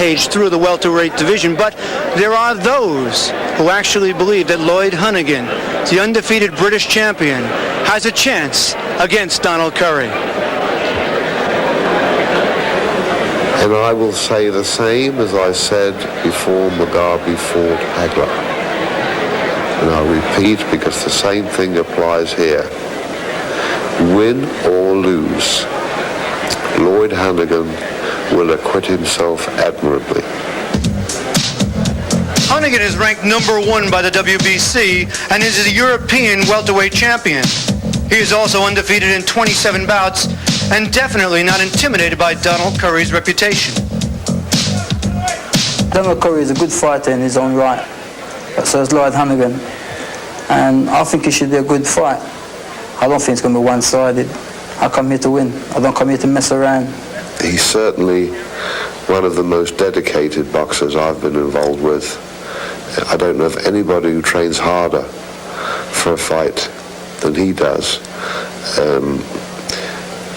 rampage through the welterweight division, but there are those who actually believe that Lloyd Honeyghan, the undefeated British champion, has a chance against Donald Curry. And I will say the same as I said before Mugabe fought Hagler. And I'll repeat because the same thing applies here. Win or lose, Lloyd Honeyghan will acquit himself admirably. Honeyghan is ranked #1 by the WBC and is the European welterweight champion. He is also undefeated in 27 bouts and definitely not intimidated by Donald Curry's reputation. Donald Curry is a good fighter in his own right, but so is Lloyd Honeyghan. And I think it should be a good fight. I don't think it's going to be one-sided. I come here to win. I don't come here to mess around. He's certainly one of the most dedicated boxers I've been involved with. I don't know of anybody who trains harder for a fight than he does.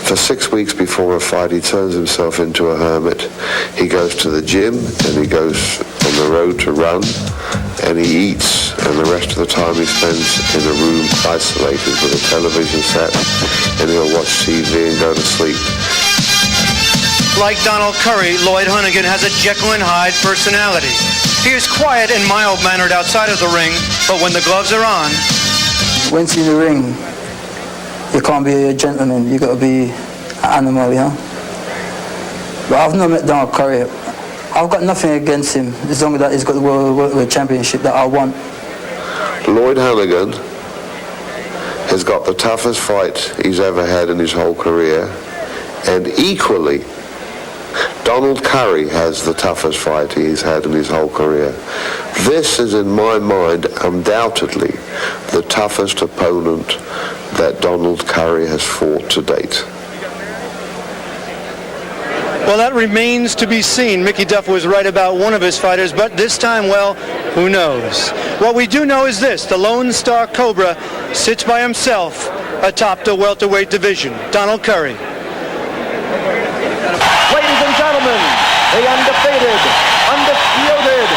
For 6 weeks before a fight, he turns himself into a hermit. He goes to the gym and he goes on the road to run and he eats, and the rest of the time he spends in a room isolated with a television set, and he'll watch TV and go to sleep. Like Donald Curry, Lloyd Honeyghan has a Jekyll and Hyde personality. He is quiet and mild-mannered outside of the ring, but when the gloves are on... Once in the ring, you can't be a gentleman, you got to be an animal, you know? But I've not met Donald Curry. I've got nothing against him, as long as that he's got the World Championship that I want. Lloyd Honeyghan has got the toughest fight he's ever had in his whole career, and equally, Donald Curry has the toughest fight he's had in his whole career. This is, in my mind, undoubtedly the toughest opponent that Donald Curry has fought to date. Well, that remains to be seen. Mickey Duff was right about one of his fighters, but this time, well, who knows? What we do know is this: the Lone Star Cobra sits by himself atop the welterweight division. Donald Curry. Ladies and gentlemen, the undefeated, undisputed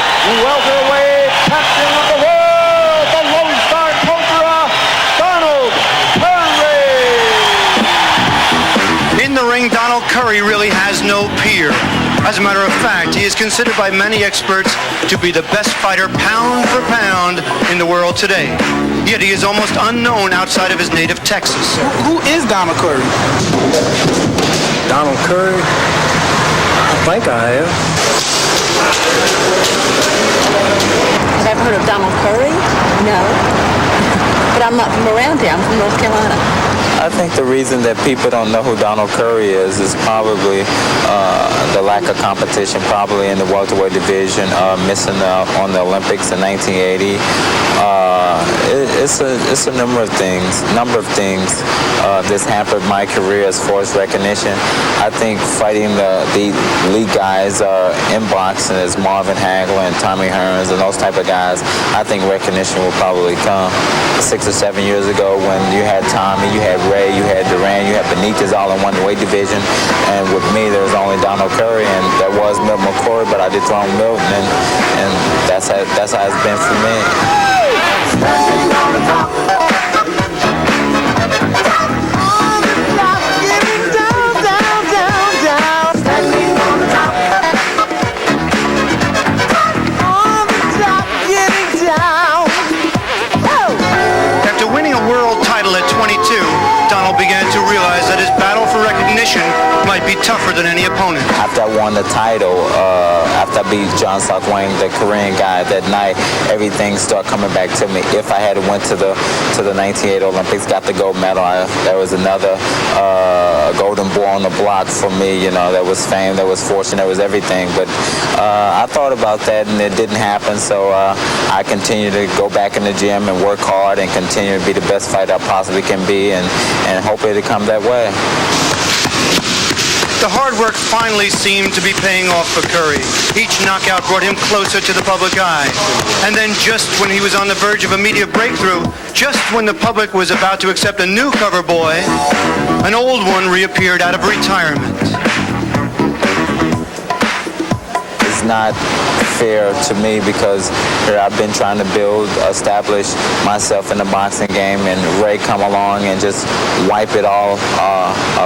welterweight champion of the world, the Lone Star Cobra, Donald Curry. In the ring, Donald Curry really has no peer. As a matter of fact, he is considered by many experts to be the best fighter pound for pound in the world today. Yet he is almost unknown outside of his native Texas. Who is Donald Curry? Donald Curry? I think I have. Have I ever heard of Donald Curry? No. But I'm not from around here. I'm from North Carolina. I think the reason that people don't know who Donald Curry is probably the lack of competition, probably in the welterweight division, missing out on the Olympics in 1980. It's a number of things that's hampered my career as far as recognition. I think fighting the elite guys in boxing as Marvin Hagler and Tommy Hearns and those type of guys, I think recognition will probably come 6 or 7 years ago when you had Tommy, you had Ray, you had Duran, you had Benitez all in one weight division, and with me there was only Donald Curry, and there was Milt McCoy, but I dethroned Milton, and that's how it's been for me. Standing on the top. After winning a world title at 22, Donald began to realize that his battle for recognition might be tougher than any opponent. After I won the title, after I beat John Sock-Wang, the Korean guy, that night, everything started coming back to me. If I had went to the 1980 Olympics, got the gold medal, there was another golden boy on the block for me. You know, there was fame, there was fortune, there was everything. But I thought about that, and it didn't happen. So I continue to go back in the gym and work hard and continue to be the best fighter I possibly can be, and hope it'll come that way. The hard work finally seemed to be paying off for Curry. Each knockout brought him closer to the public eye. And then just when he was on the verge of a media breakthrough, just when the public was about to accept a new cover boy, an old one reappeared out of retirement. His not fair to me because here I've been trying to establish myself in the boxing game, and Ray come along and just wipe it all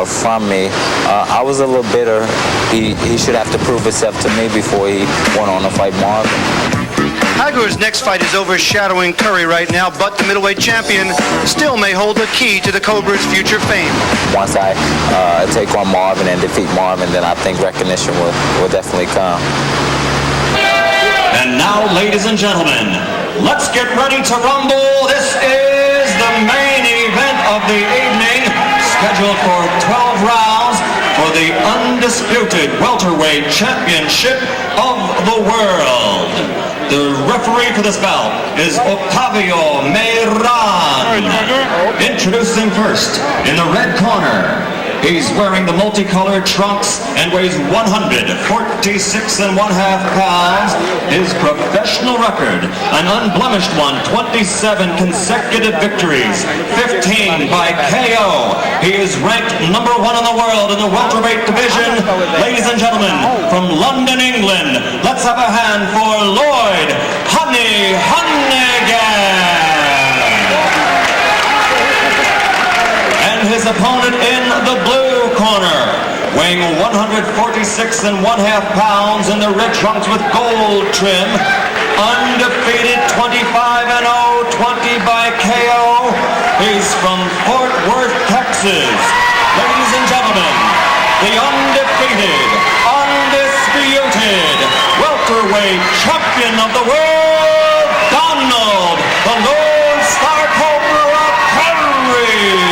from me. I was a little bitter. He should have to prove himself to me before he went on to fight Marvin. Hagler's next fight is overshadowing Curry right now, but the middleweight champion still may hold the key to the Cobra's future fame. Once I take on Marvin and defeat Marvin, then I think recognition will definitely come. And now, ladies and gentlemen, let's get ready to rumble. This is the main event of the evening, scheduled for 12 rounds for the undisputed welterweight championship of the world. The referee for this bout is Octavio Meiran. Introducing first, in the red corner, he's wearing the multicolored trunks and weighs 146.5 pounds. His professional record, an unblemished one, 27 consecutive victories, 15 by KO. He is ranked number 1 in the world in the welterweight division. Ladies and gentlemen, from London, England, let's have a hand for Lloyd Honeyghan. And his opponent in the blue corner, weighing 146.5 pounds in the red trunks with gold trim, undefeated 25-0, 20 by KO. He's from Fort Worth, Texas. Ladies and gentlemen, the undefeated, undisputed welterweight champion of the world, Donald, the Lone Star Cobra Curry.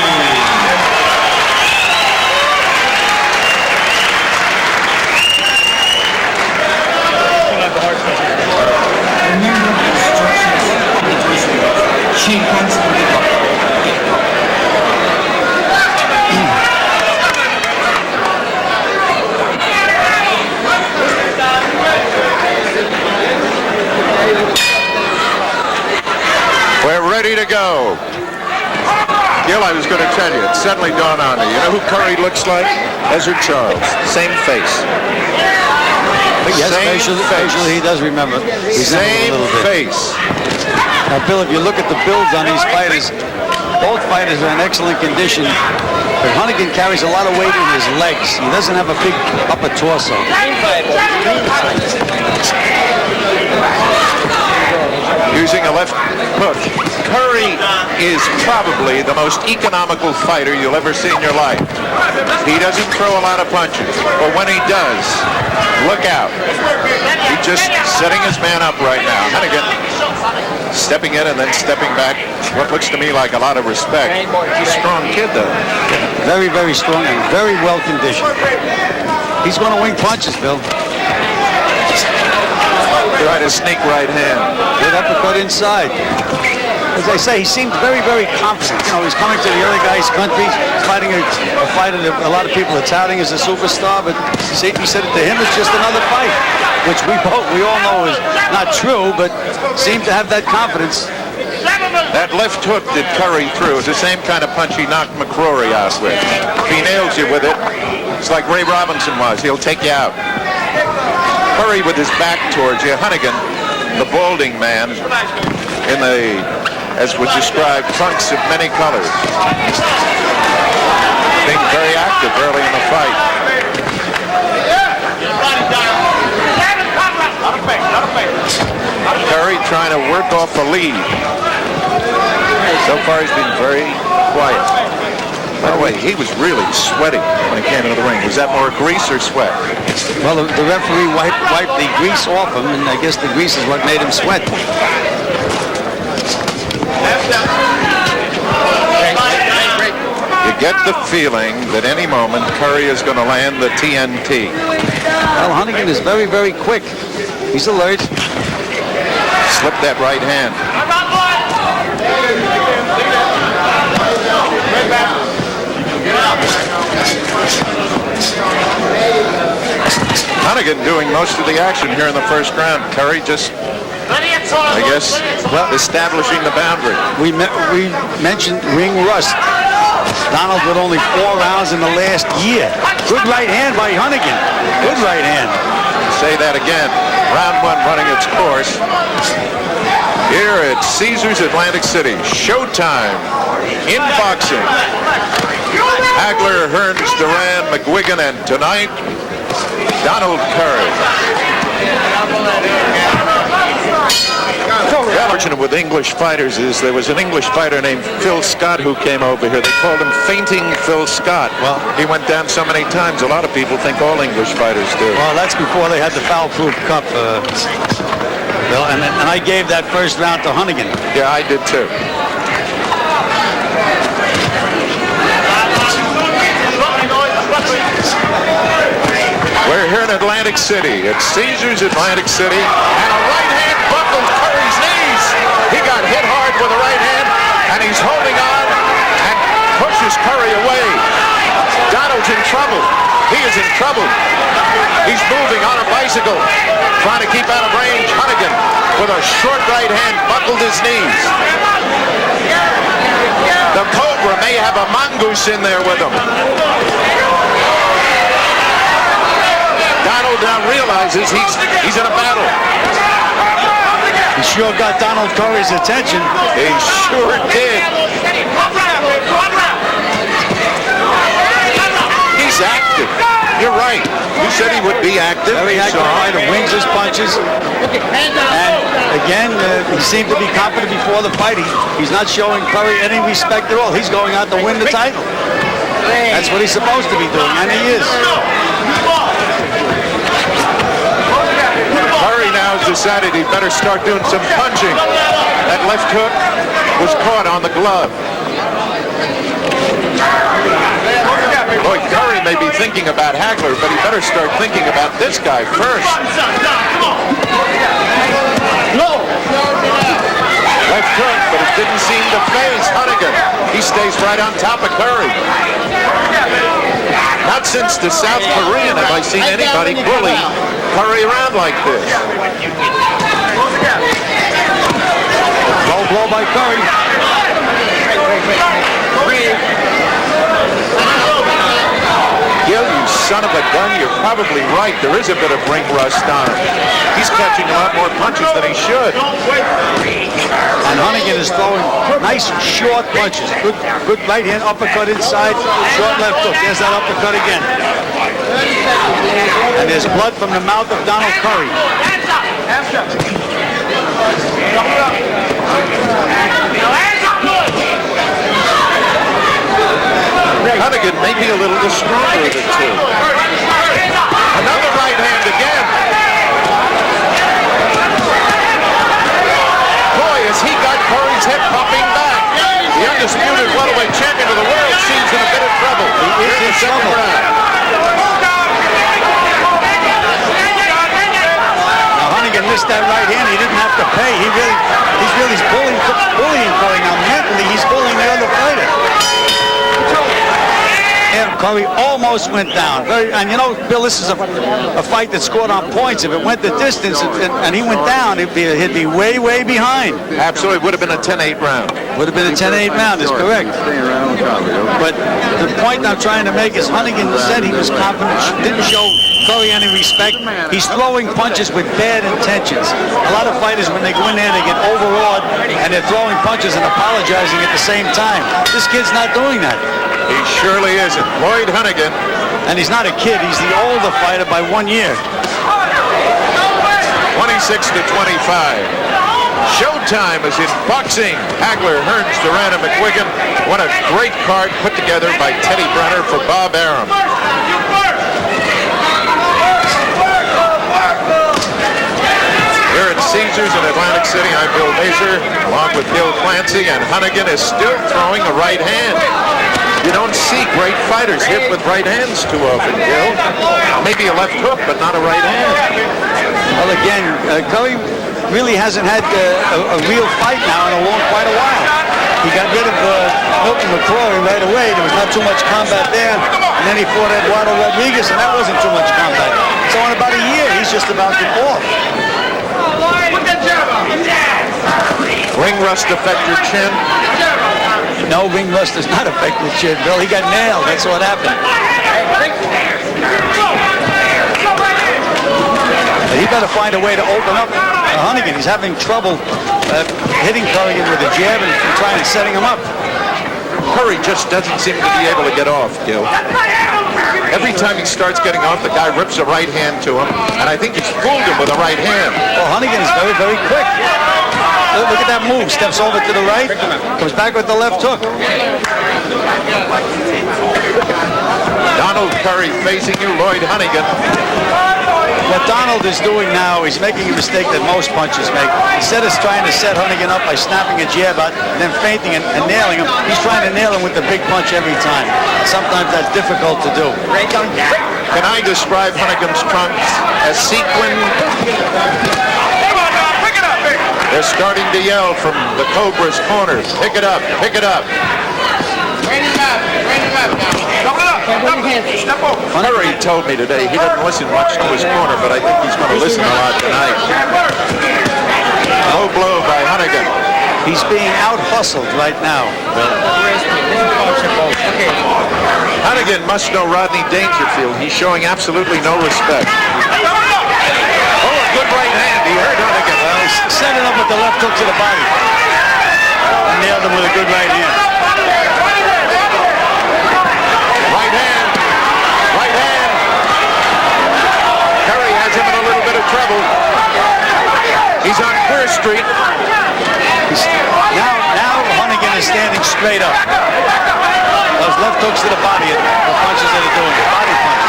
We're ready to go. Gil, I was going to tell you, it suddenly dawned on me. You know who Curry looks like? Ezra Charles. Same face. Yes, facially he does remember. Same face. Now, Bill, if you look at the builds on these fighters, both fighters are in excellent condition, but Honeyghan carries a lot of weight in his legs. He doesn't have a big upper torso. Using a left hook. Curry is probably the most economical fighter you'll ever see in your life. He doesn't throw a lot of punches, but when he does, look out. He's just setting his man up right now. Honeyghan stepping in and then stepping back. What looks to me like a lot of respect. He's a strong kid, though. Very, very strong and very well conditioned. He's going to wing punches, Bill. Try to sneak right hand. Good uppercut inside. As I say, he seemed very, very confident. You know, he's coming to the other guy's country, fighting a fight that a lot of people are touting as a superstar, but he said it to him, it's just another fight, which we all know is not true, but seemed to have that confidence. That left hook that Curry threw is the same kind of punch he knocked McCrory out with. If he nails you with it, it's like Ray Robinson was. He'll take you out. Curry with his back towards you. Honeyghan, the balding man, in the, as was described, trunks of many colors. Being very active early in the fight. Curry trying to work off the lead. So far he's been very quiet. By the way, he was really sweaty when he came into the ring. Was that more grease or sweat? Well, the referee wiped the grease off him, and I guess the grease is what made him sweat. You get the feeling that any moment Curry is going to land the TNT. Well, Honeyghan is very, very quick. He's alert. Slip that right hand. Honeyghan doing most of the action here in the first round. Curry just, I guess, establishing the boundary. We mentioned ring rust. Donald with only 4 rounds in the last year. Good right hand by Honeyghan. Good right hand. Say that again. Round one running its course. Here at Caesars Atlantic City. Showtime in boxing. Hagler, Hearns, Duran, McGuigan, and tonight, Donald Curry. The fortunate with English fighters is there was an English fighter named Phil Scott who came over here. They called him Fainting Phil Scott. Well, he went down so many times, a lot of people think all English fighters do. Well, that's before they had the foul-proof cup, Bill, and I gave that first round to Honeyghan. Yeah, I did too. We're here in Atlantic City, at Caesars Atlantic City, and a right hand buckled Curry's knees. He got hit hard with a right hand, and he's holding on and pushes Curry away. Donald's in trouble. He is in trouble. He's moving on a bicycle, trying to keep out of range. Honeyghan, with a short right hand, buckled his knees. The Cobra may have a mongoose in there with him. Donald now realizes he's in a battle. He sure got Donald Curry's attention. He sure did. He's active. You're right. You said he would be active. Very active fighter, wings his punches. And again, he seemed to be confident before the fight. He's not showing Curry any respect at all. He's going out to win the title. That's what he's supposed to be doing, and he is. Curry now has decided he'd better start doing some punching. That left hook was caught on the glove. Boy, Curry may be thinking about Hagler, but he better start thinking about this guy first. Left hook, but it didn't seem to faze Honeyghan. He stays right on top of Curry. Not since the South Korean have I seen anybody bully Curry around like this. Low blow by Curry. Gil, you son of a gun, you're probably right. There is a bit of ring rust on him. He's catching a lot more punches than he should. And Honeyghan is throwing nice short punches. Good right hand uppercut inside, short left hook. There's that uppercut again. And there's blood from the mouth of Donald Curry. Honeyghan may be a little the stronger of the two. Another right hand again. Boy, has he got Curry's head popping back. The undisputed welterweight champion of the world seems in a bit of trouble. He is in second round. Now Honeyghan missed that right hand. He didn't have to pay. He's really bullying Curry. Now mentally, he's bullying the other fighter. Curry almost went down. And you know, Bill, this is a fight that scored on points. If it went the distance and he went down, he'd be way, way behind. Absolutely. Would have been a 10-8 round. Would have been a 10-8 round, is correct. But the point I'm trying to make is Honeyghan said he was confident, didn't show Curry any respect. He's throwing punches with bad intentions. A lot of fighters, when they go in there, they get overawed, and they're throwing punches and apologizing at the same time. This kid's not doing that. He surely isn't. Lloyd Honeyghan. And he's not a kid. He's the older fighter by 1 year. 26-25. Showtime is in boxing. Hagler, Hearns, Duran, and McGuigan. What a great card put together by Teddy Brenner for Bob Arum. Here at Caesars in Atlantic City, I'm Bill Mazur, along with Gil Clancy, and Honeyghan is still throwing a right hand. You don't see great fighters hit with right hands too often, Gil. Maybe a left hook, but not a right hand. Well, again, Curry really hasn't had a real fight now in quite a while. He got rid of Milton McCrory right away. There was not too much combat there. And then he fought Eduardo Rodriguez, and that wasn't too much combat. So in about a year, he's just about to off. Ring rust affect your chin? No, ring rust does not affect your chin, Bill. He got nailed. That's what happened. got to find a way to open up Honeyghan. He's having trouble hitting Curry with a jab and trying and setting him up. Curry just doesn't seem to be able to get off, Gil. Every time he starts getting off, the guy rips a right hand to him, and I think he's fooled him with a right hand. Well, Honeyghan is very, very quick. Look at that move. Steps over to the right, comes back with the left hook. Donald Curry facing you, Lloyd Honeyghan. What Donald is doing now, he's making a mistake that most punchers make. Instead of trying to set Honeyghan up by snapping a jab out and then feinting and nailing him, he's trying to nail him with the big punch every time. Sometimes that's difficult to do. Can I describe Honeyghan's trunks as sequined? They're starting to yell from the Cobra's corners. Pick it up, pick it up. Curry told me today he doesn't listen much to his corner, but I think he's going to listen a lot tonight. Low blow by Honeyghan. He's being out-hustled right now. Honeyghan must know Rodney Dangerfield. He's showing absolutely no respect. Oh, a good right hand. He hurt Honeyghan. He's setting up with the left hook to the body. Nailed him with a good right hand. Right hand. Right hand. Curry has him in a little bit of trouble. He's on Queer Street. Now Honeyghan is standing straight up. Those left hooks to the body, the punches that are doing it. Body punches.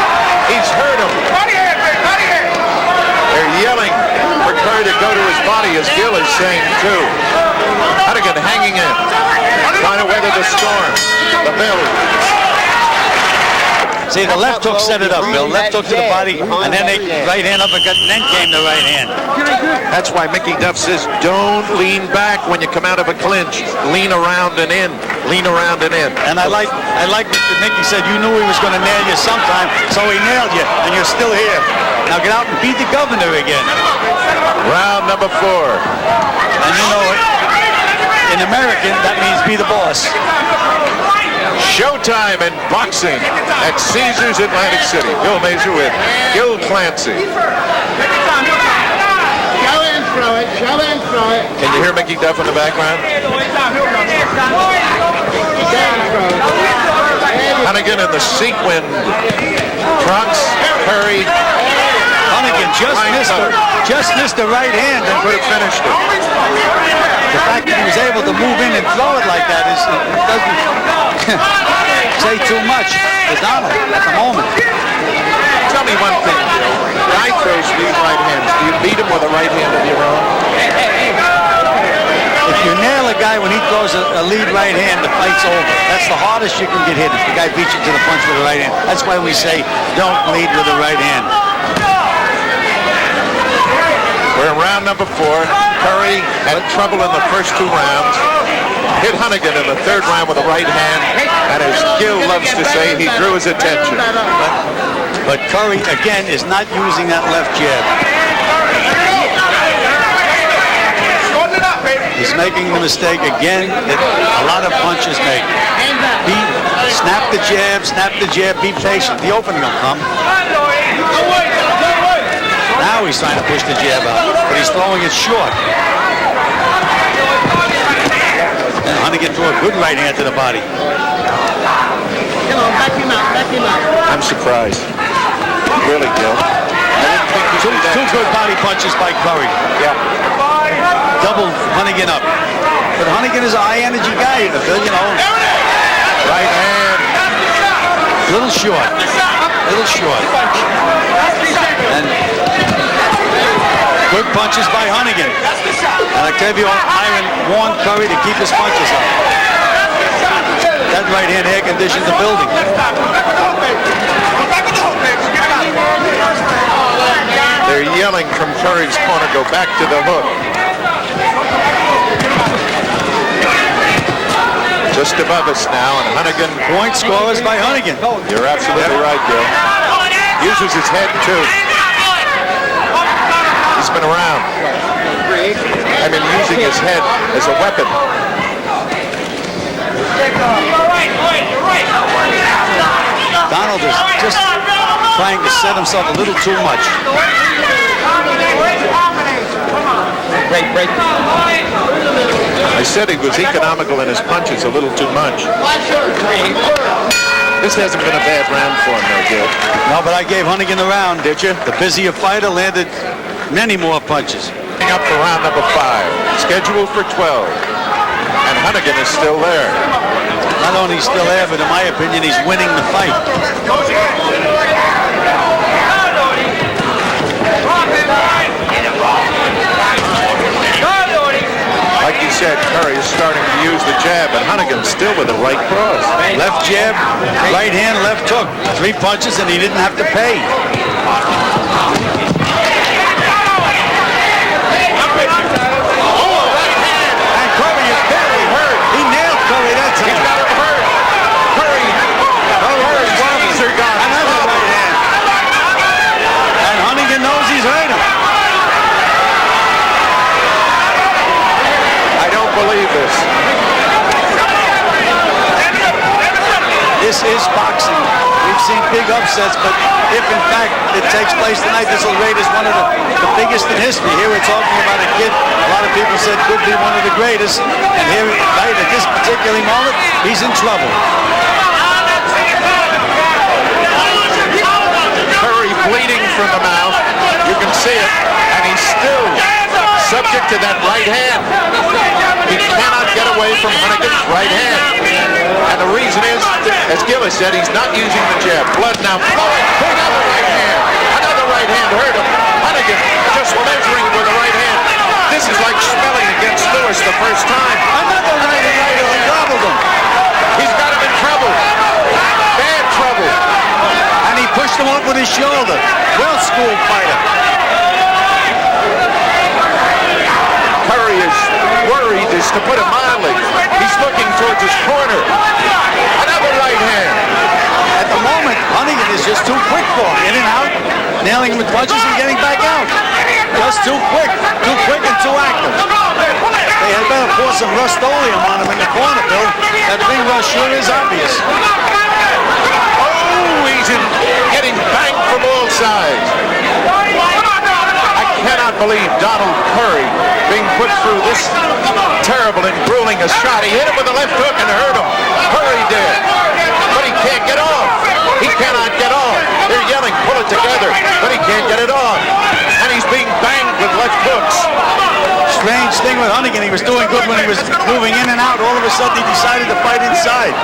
He's hurt him. They're yelling for Curry to go to his body, as Gil is saying too. Honeyghan hanging in, trying to weather the storm. The bell. See, the left hook set it up, Bill. Left hook to the body, and then they right hand uppercut, and then came the right hand. That's why Mickey Duff says, don't lean back when you come out of a clinch. Lean around and in. Lean around and in. And I like that Mickey said you knew he was going to nail you sometime, so he nailed you, and you're still here. Now get out and beat the governor again. Round number 4. And you know, in American, that means be the boss. Showtime in boxing at Caesars Atlantic City. Bill Mazur with Gil Clancy. Can you hear Mickey Duff in the background? Honeyghan in the sequined trunks. Curry. Honeyghan just missed the right hand and Could have finished it. the fact that he was able to move in and throw it like that doesn't say too much to Donald at the moment. Tell me one thing, Gil. Guy throws lead right hands. Do you beat him with a right hand of your own? If you nail a guy when he throws a lead right hand, the fight's over. That's the hardest you can get hit if the guy beats you to the punch with a right hand. That's why we say don't lead with a right hand. We're in round number 4. Curry had trouble in the first 2 rounds. Hit Honeyghan in the 3rd round with a right hand, and as Gil loves to say, he drew his attention. But Curry, again, is not using that left jab. He's making the mistake again that a lot of punchers make. Snap the jab, be patient. The opening will come. Now he's trying to push the jab out, but he's throwing it short. And Honeyghan threw a good right hand to the body. I'm surprised. Really, Gil. I didn't think Two good body punches by Curry. Yeah. Doubled Honeyghan up. But Honeyghan is a high-energy guy, you know. Right hand. Little short. And good punches by Honeyghan. And Octavio Iron warned Curry to keep his punches up. That right hand air conditioned the building. They're yelling from Curry's corner, go back to the hook. Just above us now, and Honeyghan. Point scorers by Honeyghan. You're absolutely right, Gil. Uses his head, too. He's been around. I mean, using his head as a weapon. Donald is just trying to set himself a little too much. Break. I said he was economical in his punches a little too much. This hasn't been a bad round for him, though, Gil. No, but I gave Honeyghan the round. Did you? The busier fighter landed many more punches. Up for round number 5, scheduled for 12. And Honeyghan is still there. Not only is he still there, but in my opinion, he's winning the fight. Like you said, Curry is starting to use the jab, and Honeyghan still with the right cross. Left jab, right hand, left hook. 3 punches, and he didn't have to pay. And Curry is badly hurt. He nailed Curry that time. He's got him hurt. Curry. Curry's knees are gone. Another right hand. And Honeyghan knows he's hurt him. I don't believe this. This is boxing. We've seen big upsets, but if in fact it takes place tonight, this will rate as one of the biggest in history. Here we're talking about a kid a lot of people said could be one of the greatest, and here right at this particular moment, he's in trouble. Curry bleeding from the mouth. You can see it, and he's still subject to that right hand. He cannot get away from Honeyghan's right hand. And the reason is, as Gillis said, he's not using the jab. Blood now flowing. Another right hand. Another right hand hurt him. Honeyghan just measuring with the right hand. This is like Schmeling against Lewis the first time. Another right hand gobbled him. He's got him in trouble. Bad trouble. And he pushed him up with his shoulder. Well-schooled fighter. Curry is worried, is to put it mildly. He's looking towards his corner. Another right hand. At the moment, Honeyghan is just too quick for him. In and out, nailing him with punches and getting back out. Just too quick and too active. They had better pour some Rust-Oleum on him in the corner, Bill. That ring rust sure is obvious. Oh, he's getting banged from all sides. I cannot believe Donald Curry being put through this terrible and grueling a shot. He hit him with a left hook and hurt him. Curry did. But he can't get off. He cannot get off. They're yelling, pull it together, but he can't get it off. And he's being banged with left hooks. Strange thing with Honeyghan, he was doing good when he was moving in and out. All of a sudden he decided to fight inside.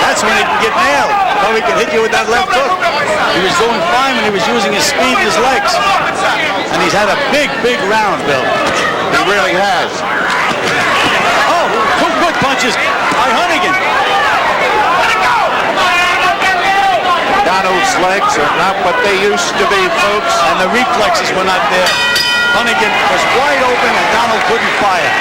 That's when he can get nailed. So he can hit you with that left hook. He was doing fine when he was using his speed and his legs. And he's had a big round, Bill. He really has. Oh, 2 good punches by Honeyghan. Donald's legs are not what they used to be, folks. And the reflexes were not there. Honeyghan was wide open and Donald couldn't fire.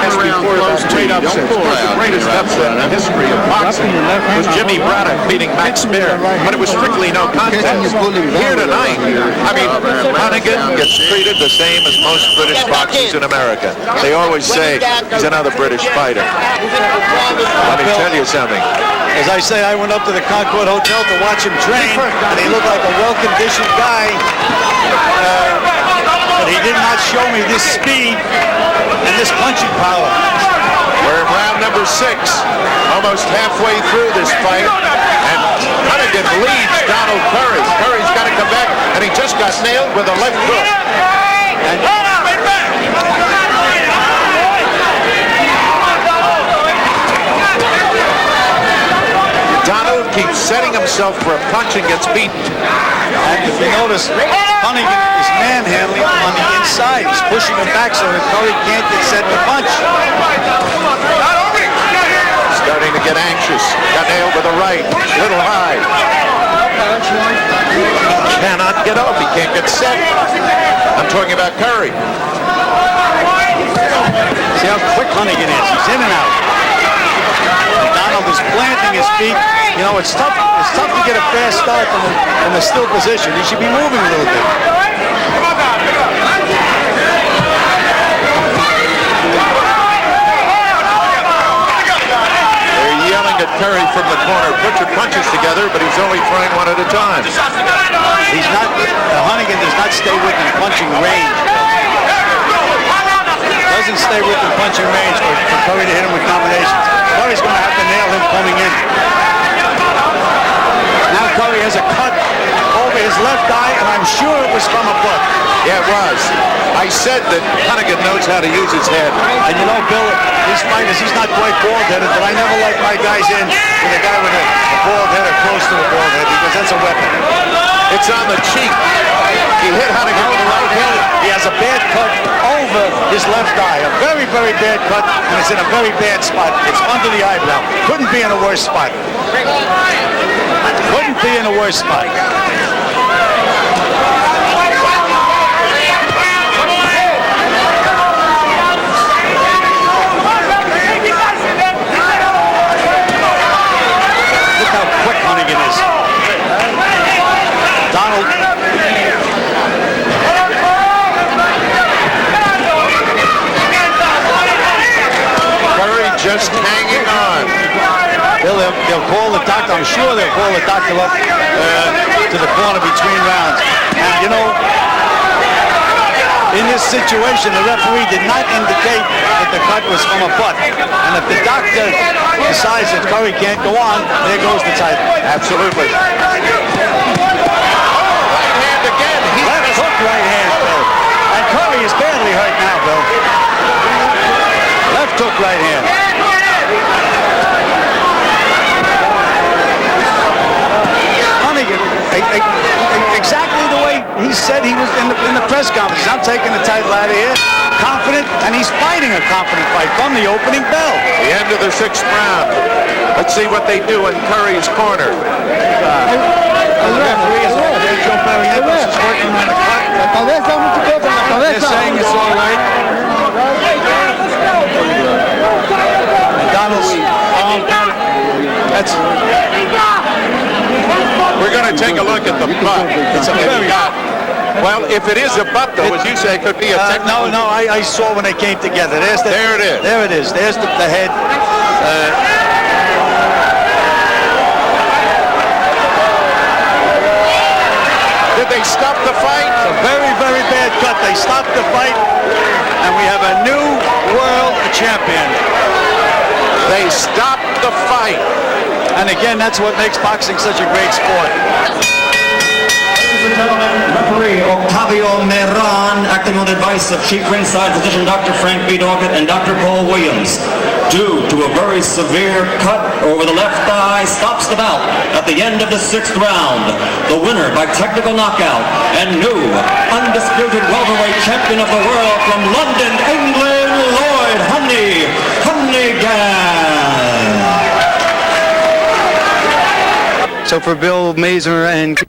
As before those great upsets. Of course, the greatest upset in the history of boxing was Jimmy Braddock beating Max Spear, but it was strictly no contest. Here tonight, I mean, Honeyghan gets treated the same as most British boxers in America. They always say he's another British fighter. Let me tell you something. As I say, I went up to the Concord Hotel to watch him train, and he looked like a well-conditioned guy. But he did not show me this speed and this punching power. We're in round number 6, almost halfway through this fight, and Honeyghan leads Donald Curry. Curry's got to come back, and he just got nailed with a left hook. Donald keeps setting himself for a punch and gets beaten. And if you notice, Honeyghan is manhandling on the inside. He's pushing him back so that Curry can't get set to punch. Starting to get anxious. Got nailed with a right. Little high. Cannot get up. He can't get set. I'm talking about Curry. See how quick Honeyghan is. He's in and out. Donald is planting his feet. You know, it's tough to get a fast start from a still position. He should be moving a little bit. They're yelling at Curry from the corner, put your punches together, but he's only throwing one at a time. He's not, Honeyghan stay within punching range. Doesn't stay within punching range for Curry to hit him with combinations. Curry's going to have to nail him coming in. Now Curry has a cut over his left eye, and I'm sure it was from a foot. Yeah, it was. I said that Honeyghan knows how to use his head. And you know, Bill, these fighters, he's not quite bald-headed, but I never like my guys in with a guy with a bald head or close to a bald head, because that's a weapon. It's on the cheek. He hit Honeyghan with the right hand. He has a bad cut over his left eye. A very, very bad cut, and it's in a very bad spot. It's under the eyebrow. Couldn't be in a worse spot. Couldn't be in a worse spot. Look how quick Honeyghan is. Donald. Curry just hanging on. They'll call the doctor. I'm sure they'll call the doctor up to the corner between rounds. And you know, in this situation, the referee did not indicate that the cut was from a butt. And if the doctor decides that Curry can't go on, there goes the title. Absolutely. Right hand again. Left hook right hand, Bill. And Curry is badly hurt now, Bill. Left hook right hand. Honeyghan, exactly the way he said he was in the press conference. I'm taking the title out of here, confident, and he's fighting a confident fight from the opening bell. The end of the 6th round. Let's see what they do in Curry's corner. The referee is over there. Joe Barry Nichols is working on the cut. They're saying it's all right. And Donald's that's. We're going to take a look at the butt. It's a very hot. Well, if it is a butt, though, as you say, it could be a technical. No, I saw when they came together. There it is. There it is. There's the head. Did they stop the fight? It's a very, very bad cut. They stopped the fight, and we have a new world champion. They stopped the fight. And again, that's what makes boxing such a great sport. Ladies and gentlemen, referee Octavio Meran, acting on the advice of Chief Ringside Physician Dr. Frank B. Doggett and Dr. Paul Williams, due to a very severe cut over the left thigh, stops the bout at the end of the 6th round. The winner by technical knockout and new undisputed welterweight champion of the world from London, England, Lloyd Honeyghan. So for Bill Mazer and